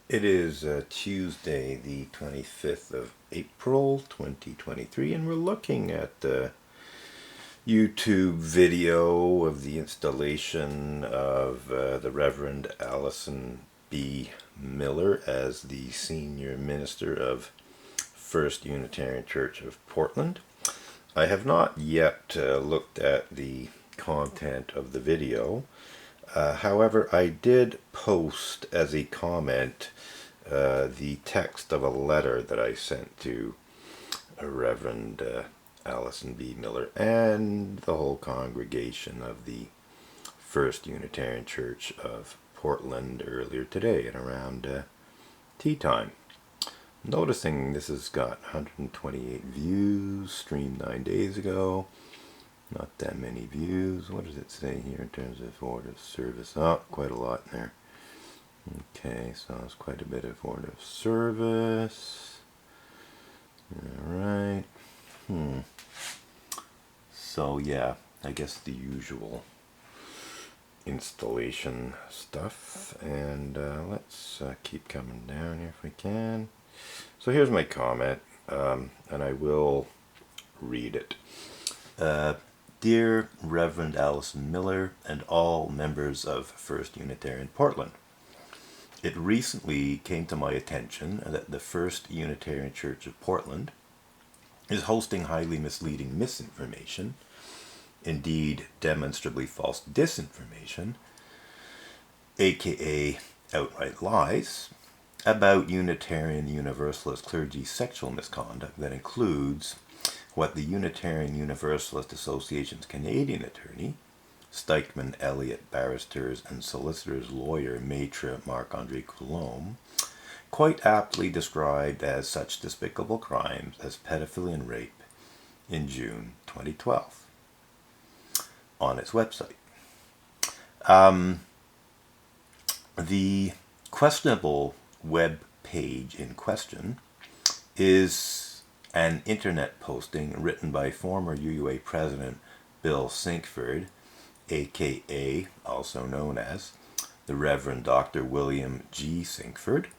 It is Tuesday, the 25th of April, 2023, and we're looking at the YouTube video of the installation of the Reverend Alison B. Miller as the senior minister of First Unitarian Church of Portland. I have not yet looked at the content of the video. However, I did post as a comment the text of a letter that I sent to Reverend Alison B. Miller and the whole congregation of the First Unitarian Church of Portland earlier today at around tea time. Noticing this has got 128 views, streamed 9 days ago. Not that many views. What does it say here in terms of order of service? Oh, quite a lot in there. Okay, so it's quite a bit of order of service. Alright. So yeah, I guess the usual installation stuff. And let's keep coming down here if we can. So here's my comment, and I will read it. Dear Reverend Alison Miller and all members of First Unitarian Portland, it recently came to my attention that the First Unitarian Church of Portland is hosting highly misleading misinformation, indeed demonstrably false disinformation, aka outright lies, about Unitarian Universalist clergy sexual misconduct that includes what the Unitarian Universalist Association's Canadian attorney, Stikeman Elliott Barristers and Solicitors lawyer Maitre Marc-Andre Coulombe, quite aptly described as such despicable crimes as pedophilia and rape in June 2012 on its website. The questionable web page in question is an internet posting written by former UUA President Bill Sinkford, aka also known as the Reverend Dr. William G. Sinkford,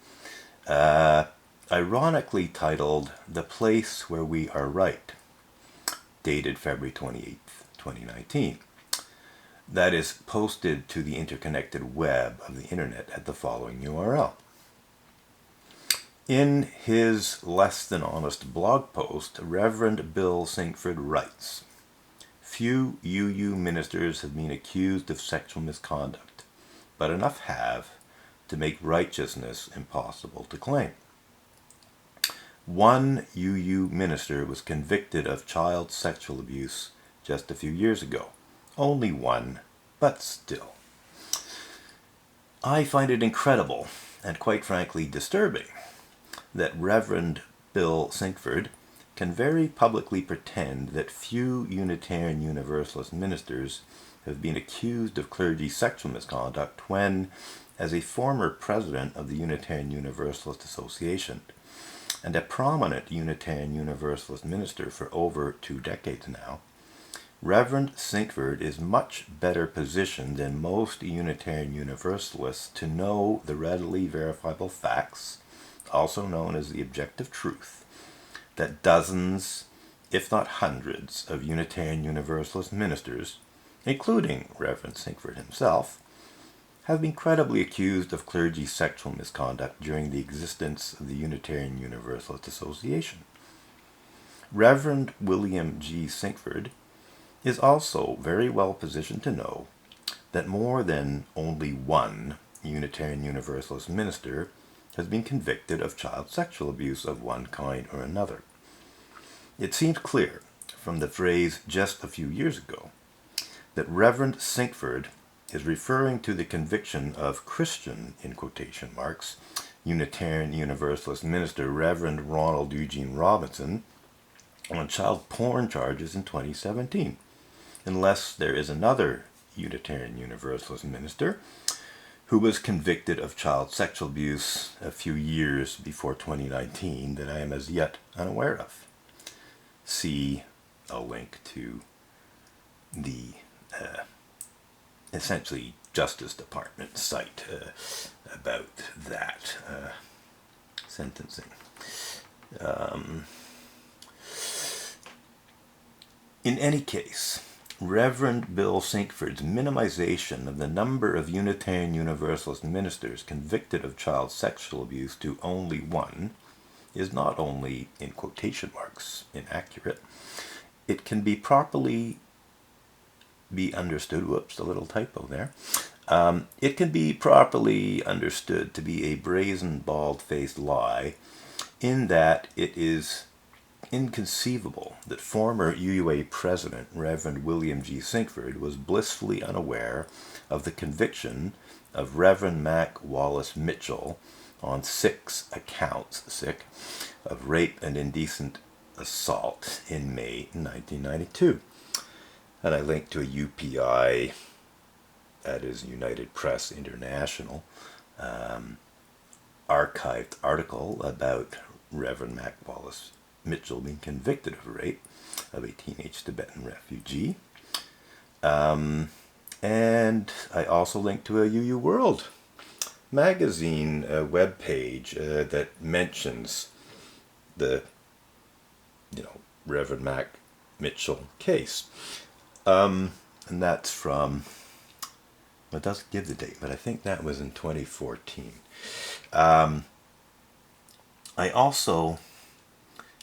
ironically titled "The Place Where We Are Right," dated February 28, 2019. That is posted to the interconnected web of the internet at the following URL. In his less than honest blog post, Reverend Bill Sinkford writes, "Few UU ministers have been accused of sexual misconduct, but enough have to make righteousness impossible to claim. One UU minister was convicted of child sexual abuse just a few years ago. Only one, but still. I find it incredible and quite frankly disturbing that Reverend Bill Sinkford can very publicly pretend that few Unitarian Universalist ministers have been accused of clergy sexual misconduct when, as a former president of the Unitarian Universalist Association and a prominent Unitarian Universalist minister for over 2 decades now, Reverend Sinkford is much better positioned than most Unitarian Universalists to know the readily verifiable facts, also known as the objective truth, that dozens, if not hundreds, of Unitarian Universalist ministers, including Reverend Sinkford himself, have been credibly accused of clergy sexual misconduct during the existence of the Unitarian Universalist Association. Reverend William G. Sinkford is also very well positioned to know that more than only one Unitarian Universalist minister has been convicted of child sexual abuse of one kind or another. It seems clear from the phrase "just a few years ago" that Reverend Sinkford is referring to the conviction of Christian, in quotation marks, Unitarian Universalist minister Reverend Ronald Eugene Robinson on child porn charges in 2017, unless there is another Unitarian Universalist minister who was convicted of child sexual abuse a few years before 2019 that I am as yet unaware of. See a link to the essentially Justice Department site about that sentencing. In any case, Reverend Bill Sinkford's minimization of the number of Unitarian Universalist ministers convicted of child sexual abuse to only one is not only, in quotation marks, inaccurate, it can be properly be understood, whoops, a little typo there, it can be properly understood to be a brazen, bald-faced lie, in that it is inconceivable that former UUA President Reverend William G. Sinkford was blissfully unaware of the conviction of Reverend Mac Wallace Mitchell on 6 accounts, of rape and indecent assault in May 1992. And I linked to a UPI, that is United Press International, archived article about Reverend Mac Wallace Mitchell being convicted of rape of a teenage Tibetan refugee. And I also linked to a UU World magazine webpage that mentions the Reverend Mac Mitchell case. And that's from, well, it doesn't give the date, but I think that was in 2014. I also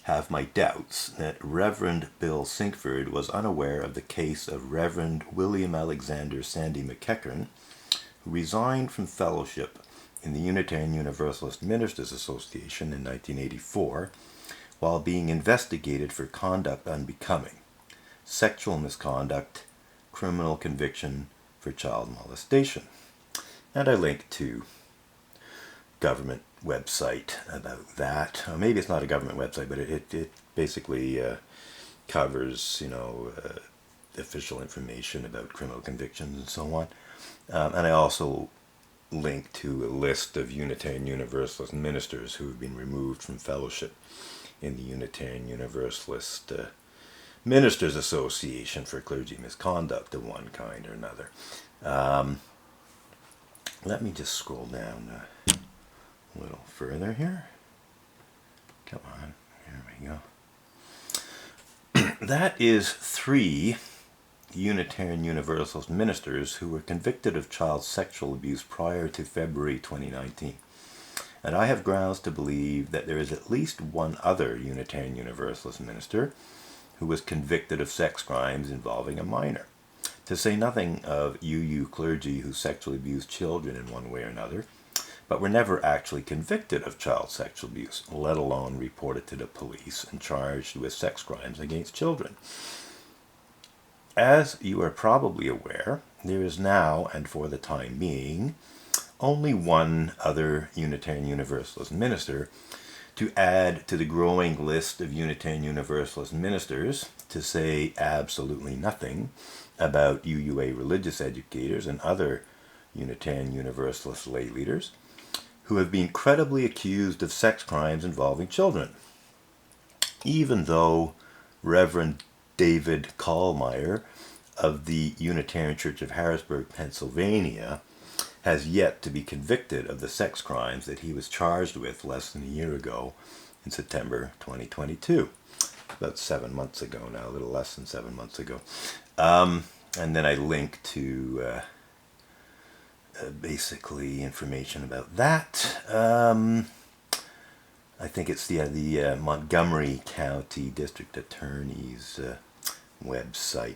have my doubts that Reverend Bill Sinkford was unaware of the case of Reverend William Alexander Sandy McEachern, who resigned from fellowship in the Unitarian Universalist Ministers Association in 1984 while being investigated for conduct unbecoming, sexual misconduct, criminal conviction for child molestation. And I linked to government website about that. Maybe it's not a government website, but it basically covers, official information about criminal convictions and so on. And I also linked to a list of Unitarian Universalist ministers who have been removed from fellowship in the Unitarian Universalist Ministers Association for clergy misconduct of one kind or another. Let me just scroll down a little further here. Come on, here we go. That is 3 Unitarian Universalist ministers who were convicted of child sexual abuse prior to February 2019. And I have grounds to believe that there is at least one other Unitarian Universalist minister who was convicted of sex crimes involving a minor, to say nothing of UU clergy who sexually abused children in one way or another, but were never actually convicted of child sexual abuse, let alone reported to the police and charged with sex crimes against children. As you are probably aware, there is now, and for the time being, only one other Unitarian Universalist minister to add to the growing list of Unitarian Universalist ministers to say absolutely nothing about UUA religious educators and other Unitarian Universalist lay leaders who have been credibly accused of sex crimes involving children, even though Reverend David Kallmeyer of the Unitarian Church of Harrisburg, Pennsylvania, has yet to be convicted of the sex crimes that he was charged with less than a year ago in September 2022. About 7 months ago now, a little less than 7 months ago. And then I link to basically information about that. I think it's the Montgomery County District Attorney's website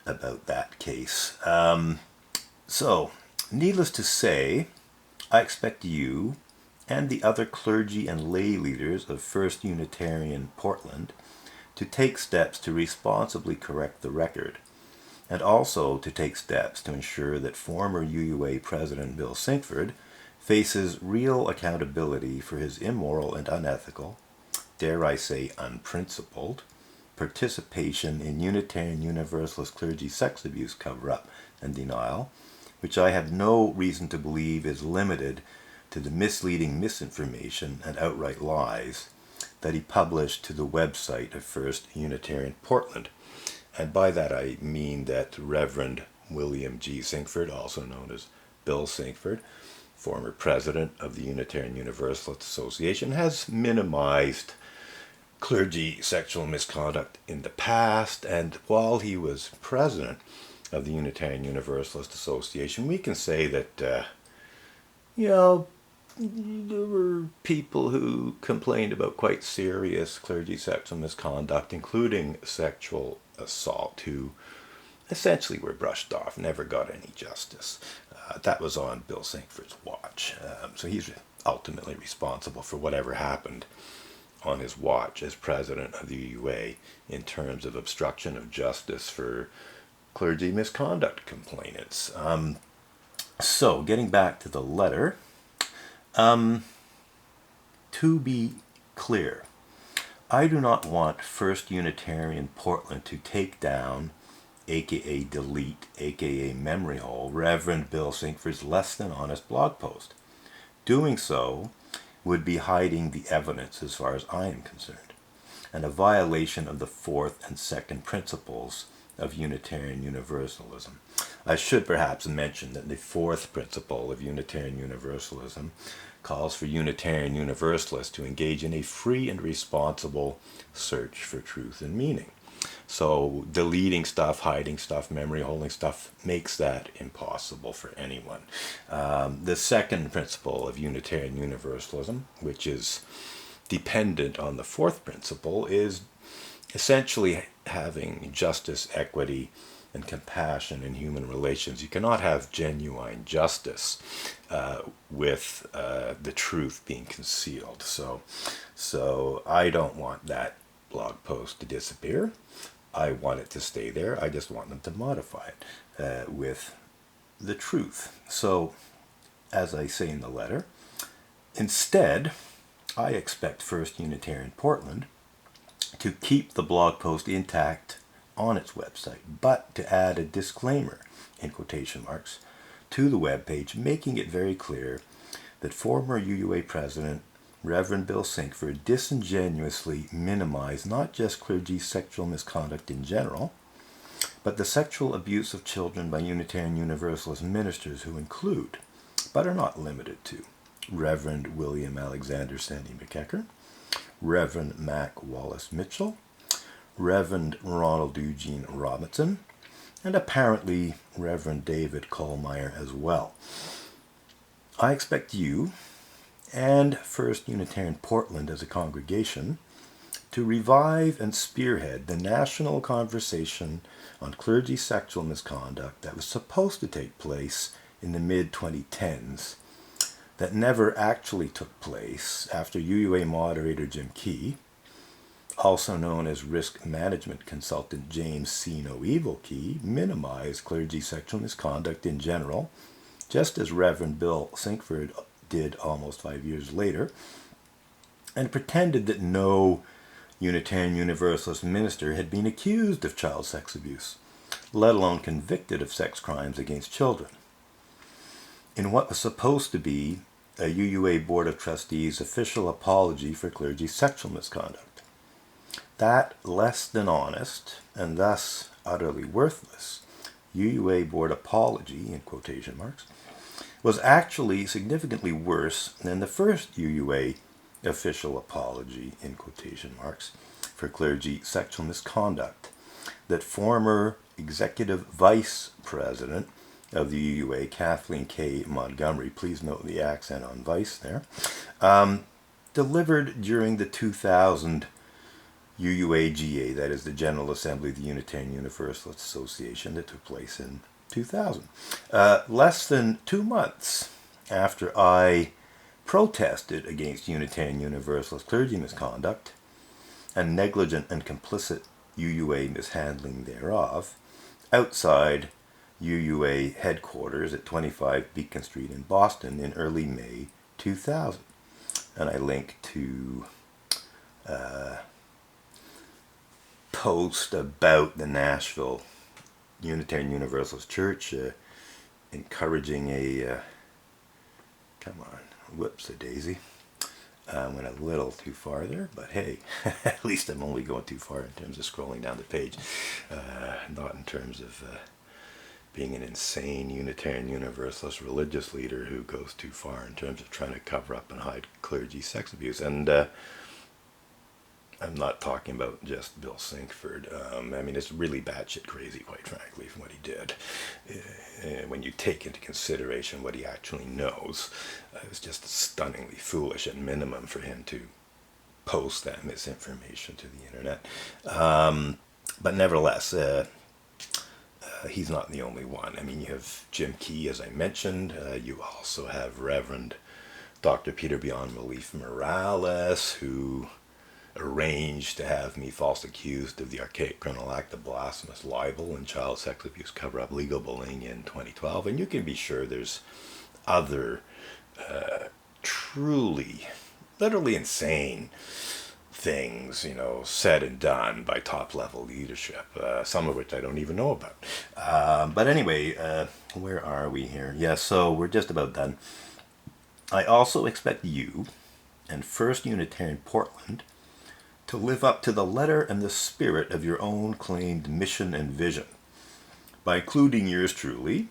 about that case. So, needless to say, I expect you and the other clergy and lay leaders of First Unitarian Portland to take steps to responsibly correct the record, and also to take steps to ensure that former UUA President Bill Sinkford faces real accountability for his immoral and unethical, dare I say unprincipled, participation in Unitarian Universalist clergy sex abuse cover-up and denial, which I have no reason to believe is limited to the misleading misinformation and outright lies that he published to the website of First Unitarian Portland. And by that I mean that Reverend William G. Sinkford, also known as Bill Sinkford, former president of the Unitarian Universalist Association, has minimized clergy sexual misconduct in the past, and while he was president of the Unitarian Universalist Association, we can say that, there were people who complained about quite serious clergy sexual misconduct, including sexual assault, who essentially were brushed off, never got any justice. That was on Bill Sinkford's watch. So he's ultimately responsible for whatever happened on his watch as president of the UUA in terms of obstruction of justice for clergy misconduct complainants. So getting back to the letter, to be clear, I do not want First Unitarian Portland to take down, aka delete, aka memory hole, Reverend Bill Sinkford's less than honest blog post. Doing so would be hiding the evidence as far as I am concerned, and a violation of the fourth and second principles of Unitarian Universalism. I should perhaps mention that the fourth principle of Unitarian Universalism calls for Unitarian Universalists to engage in a free and responsible search for truth and meaning. So deleting stuff, hiding stuff, memory holding stuff makes that impossible for anyone. The second principle of Unitarian Universalism, which is dependent on the fourth principle, is essentially having justice, equity, and compassion in human relations. You cannot have genuine justice with the truth being concealed. So I don't want that blog post to disappear. I want it to stay there. I just want them to modify it with the truth. So, as I say in the letter, instead, I expect First Unitarian Portland to keep the blog post intact on its website, but to add a disclaimer, in quotation marks, to the webpage, making it very clear that former UUA President Reverend Bill Sinkford disingenuously minimized not just clergy sexual misconduct in general, but the sexual abuse of children by Unitarian Universalist ministers who include, but are not limited to, Reverend William Alexander Sandy McEachern, Reverend Mac Wallace Mitchell, Reverend Ronald Eugene Robinson, and apparently Reverend David Kohlmeyer as well. I expect you and First Unitarian Portland as a congregation to revive and spearhead the national conversation on clergy sexual misconduct that was supposed to take place in the mid-2010s, that never actually took place after UUA moderator Jim Key, also known as risk management consultant James C. No Evil Key, minimized clergy sexual misconduct in general, just as Reverend Bill Sinkford did almost 5 years later, and pretended that no Unitarian Universalist minister had been accused of child sex abuse, let alone convicted of sex crimes against children. In what was supposed to be a UUA Board of Trustees official apology for clergy sexual misconduct. That less than honest, and thus utterly worthless, UUA Board apology, in quotation marks, was actually significantly worse than the first UUA official apology, in quotation marks, for clergy sexual misconduct that former Executive Vice President of the UUA, Kathleen K. Montgomery, please note the accent on vice there, delivered during the 2000 UUAGA, that is the General Assembly of the Unitarian Universalist Association, that took place in 2000. Less than 2 months after I protested against Unitarian Universalist clergy misconduct and negligent and complicit UUA mishandling thereof, outside UUA headquarters at 25 Beacon Street in Boston in early May 2000. And I link to post about the Nashville Unitarian Universalist Church encouraging a come on, whoops a daisy. I went a little too far there, but hey, at least I'm only going too far in terms of scrolling down the page, not in terms of being an insane Unitarian Universalist religious leader who goes too far in terms of trying to cover up and hide clergy sex abuse. And I'm not talking about just Bill Sinkford. I mean, it's really batshit crazy, quite frankly, from what he did. When you take into consideration what he actually knows, it was just stunningly foolish at minimum for him to post that misinformation to the internet. But nevertheless, he's not the only one. I mean, you have Jim Key, as I mentioned. You also have Reverend Dr. Peter Beyond Relief Morales, who arranged to have me falsely accused of the archaic criminal act of blasphemous libel and child sex abuse cover-up legal bullying in 2012. And you can be sure there's other truly, literally insane things, said and done by top-level leadership, some of which I don't even know about. But anyway, where are we here? Yeah, so we're just about done. I also expect you and First Unitarian Portland to live up to the letter and the spirit of your own claimed mission and vision by including yours truly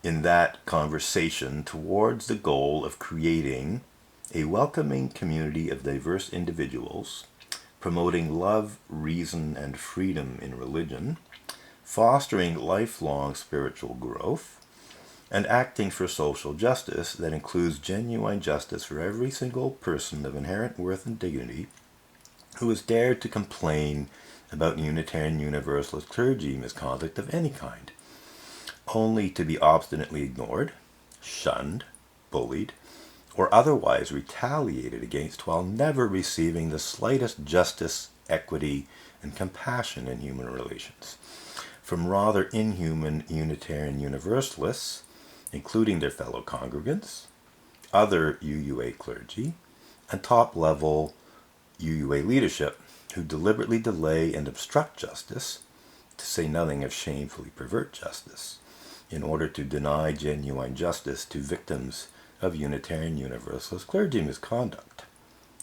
in that conversation towards the goal of creating a welcoming community of diverse individuals, promoting love, reason, and freedom in religion, fostering lifelong spiritual growth, and acting for social justice that includes genuine justice for every single person of inherent worth and dignity who has dared to complain about Unitarian Universalist clergy misconduct of any kind, only to be obstinately ignored, shunned, bullied, or otherwise retaliated against while never receiving the slightest justice, equity, and compassion in human relations from rather inhuman Unitarian Universalists, including their fellow congregants, other UUA clergy, and top-level UUA leadership who deliberately delay and obstruct justice, to say nothing of shamefully pervert justice, in order to deny genuine justice to victims of Unitarian Universalist clergy misconduct.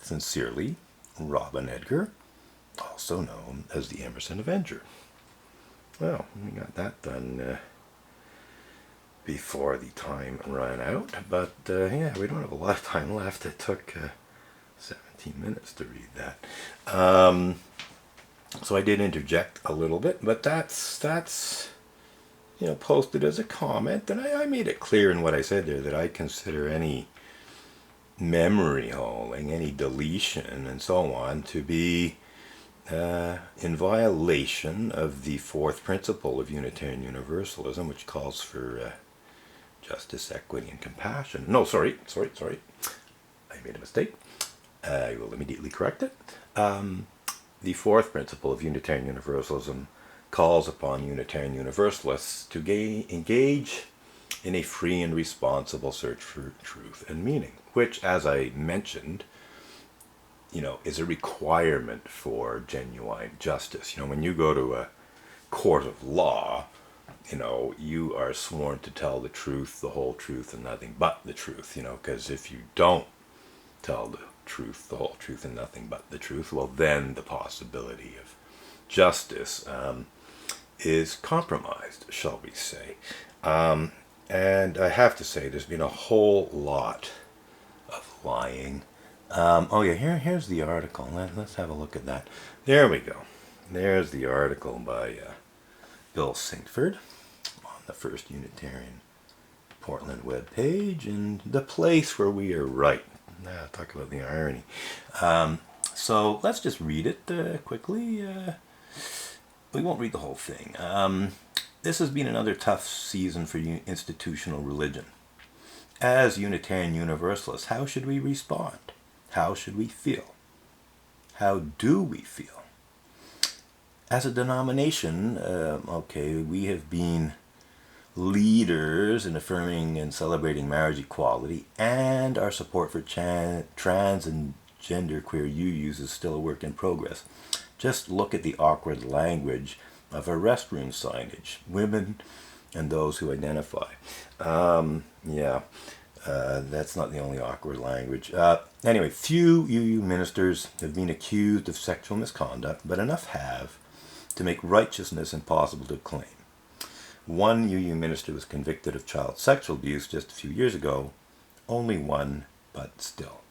Sincerely, Robin Edgar, also known as the Emerson Avenger. Well, we got that done before the time ran out, but yeah, we don't have a lot of time left. It took 17 minutes to read that. So I did interject a little bit, but that's posted as a comment, and I made it clear in what I said there that I consider any memory holing, any deletion, and so on to be in violation of the fourth principle of Unitarian Universalism, which calls for justice, equity, and compassion. No, sorry. I made a mistake. I will immediately correct it. The fourth principle of Unitarian Universalism calls upon Unitarian Universalists to engage in a free and responsible search for truth and meaning, which, as I mentioned, is a requirement for genuine justice. When you go to a court of law, you are sworn to tell the truth, the whole truth, and nothing but the truth, because if you don't tell the truth, the whole truth, and nothing but the truth, well, then the possibility of justice is compromised, shall we say. And I have to say, there's been a whole lot of lying. Here's the article. Let's have a look at that. There we go. There's the article by Bill Sinkford on the First Unitarian Portland webpage, and the place where we are right. Talk about the irony. So let's just read it quickly. We won't read the whole thing. This has been another tough season for institutional religion. As Unitarian Universalists, how should we respond? How should we feel? How do we feel? As a denomination, we have been leaders in affirming and celebrating marriage equality, and our support for trans and genderqueer UUs is still a work in progress. Just look at the awkward language of our restroom signage, women and those who identify. That's not the only awkward language. Anyway, few UU ministers have been accused of sexual misconduct, but enough have to make righteousness impossible to claim. One UU minister was convicted of child sexual abuse just a few years ago. Only one, but still.